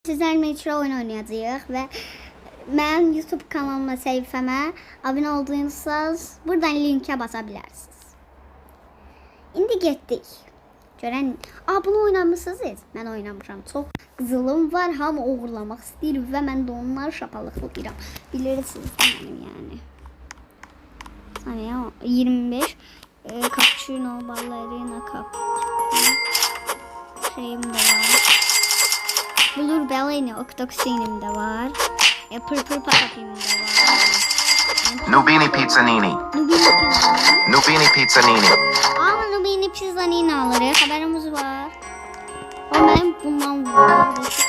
Sizlerle birlikte oyun oynayacağıq və mənim YouTube kanalıma, səhifəmə abunə olduysanız buradan linkə basa bilərsiniz. İndi getdik. Görən, bunu oynamısınız? Mən oynamışam. Çox qızılım var, hamı uğurlamaq istəyir və mən də onları şapalıqlayıram. Bilirsiniz mənim yəni. Saniyə 25 Cappuccino Ballerina şeyim de var. Blur Ballerina Octoxinim de var. Purple Patapim de var. Nubini Pizzanini. Nubini Pizzanini. Nubini Pizzanini alırıq. Xəbərimiz var. O mənim bundan var.